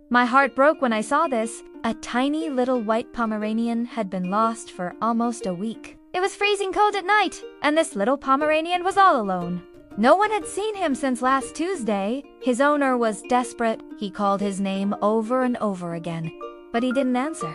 My heart broke when I saw this. A tiny little white Pomeranian had been lost for almost a week. It was freezing cold at night, and this little Pomeranian was all alone. No one had seen him since last Tuesday. His owner was desperate. He called his name over and over again, but he didn't answer.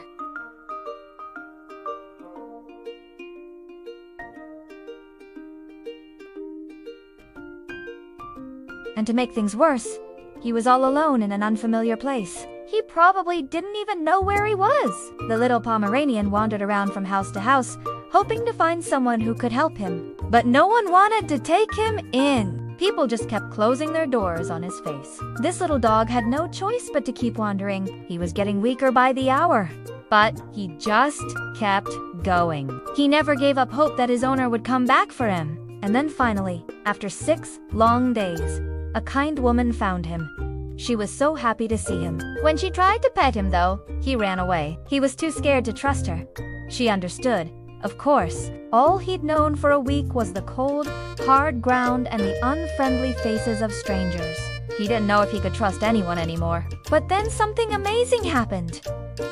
And to make things worse, he was all alone in an unfamiliar place. He probably didn't even know where he was. The little Pomeranian wandered around from house to house, hoping to find someone who could help him. But no one wanted to take him in. People just kept closing their doors on his face. This little dog had no choice but to keep wandering. He was getting weaker by the hour, but he just kept going. He never gave up hope that his owner would come back for him. And then finally, after 6 long days, a kind woman found him. She was so happy to see him. When she tried to pet him, though, he ran away. He was too scared to trust her. She understood. Of course, all he'd known for a week was the cold, hard ground and the unfriendly faces of strangers. He didn't know if he could trust anyone anymore. But then something amazing happened.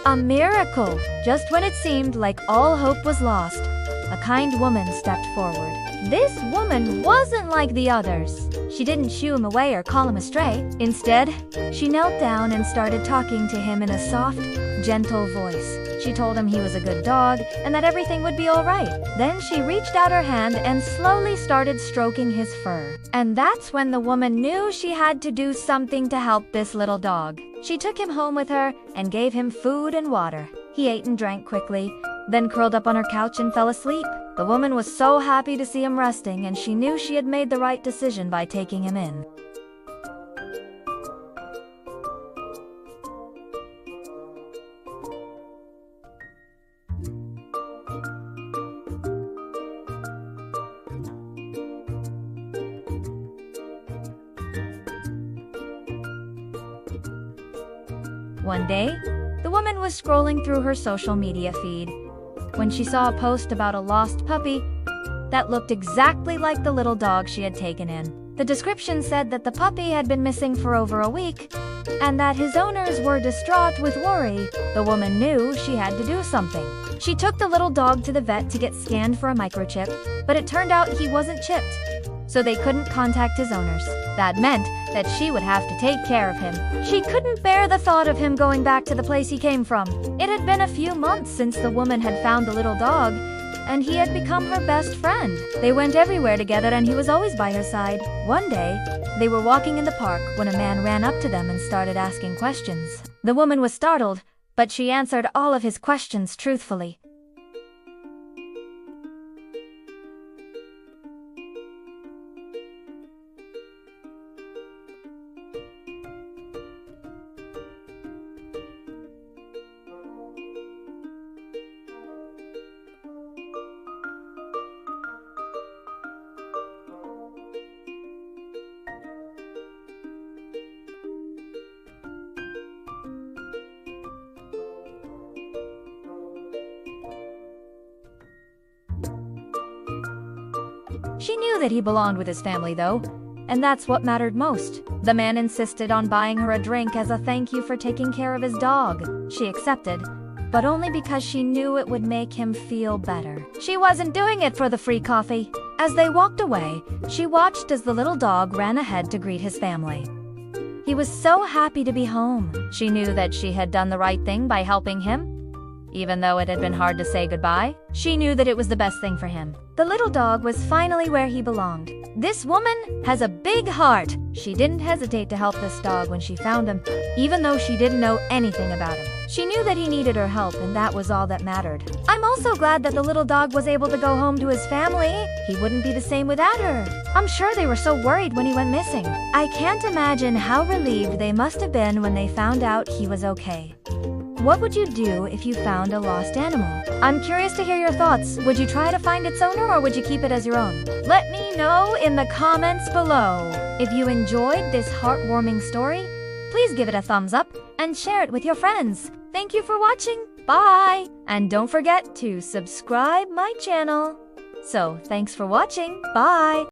A miracle! Just when it seemed like all hope was lost, a kind woman stepped forward. This woman wasn't like the others. She didn't shoo him away or call him a stray. Instead, she knelt down and started talking to him in a soft, gentle voice. She told him he was a good dog and that everything would be all right. Then she reached out her hand and slowly started stroking his fur. And that's when the woman knew she had to do something to help this little dog. She took him home with her and gave him food and water. He ate and drank quickly, then curled up on her couch and fell asleep. The woman was so happy to see him resting, and she knew she had made the right decision by taking him in. One day, the woman was scrolling through her social media feed when she saw a post about a lost puppy that looked exactly like the little dog she had taken in. The description said that the puppy had been missing for over a week and that his owners were distraught with worry. The woman knew she had to do something. She took the little dog to the vet to get scanned for a microchip, but it turned out he wasn't chipped, so they couldn't contact his owners. That meant that she would have to take care of him. She couldn't bear the thought of him going back to the place he came from. It had been a few months since the woman had found the little dog, and he had become her best friend. They went everywhere together and he was always by her side. One day, they were walking in the park when a man ran up to them and started asking questions. The woman was startled, but she answered all of his questions truthfully. She knew that he belonged with his family, though, and that's what mattered most. The man insisted on buying her a drink as a thank you for taking care of his dog. She accepted, but only because she knew it would make him feel better. She wasn't doing it for the free coffee. As they walked away, she watched as the little dog ran ahead to greet his family. He was so happy to be home. She knew that she had done the right thing by helping him. Even though it had been hard to say goodbye, she knew that it was the best thing for him. The little dog was finally where he belonged. This woman has a big heart. She didn't hesitate to help this dog when she found him, even though she didn't know anything about him. She knew that he needed her help, and that was all that mattered. I'm also glad that the little dog was able to go home to his family. He wouldn't be the same without her. I'm sure they were so worried when he went missing. I can't imagine how relieved they must have been when they found out he was okay. What would you do if you found a lost animal? I'm curious to hear your thoughts. Would you try to find its owner, or would you keep it as your own? Let me know in the comments below. If you enjoyed this heartwarming story, please give it a thumbs up and share it with your friends. Thank you for watching. Bye! And don't forget to subscribe my channel. So, thanks for watching. Bye!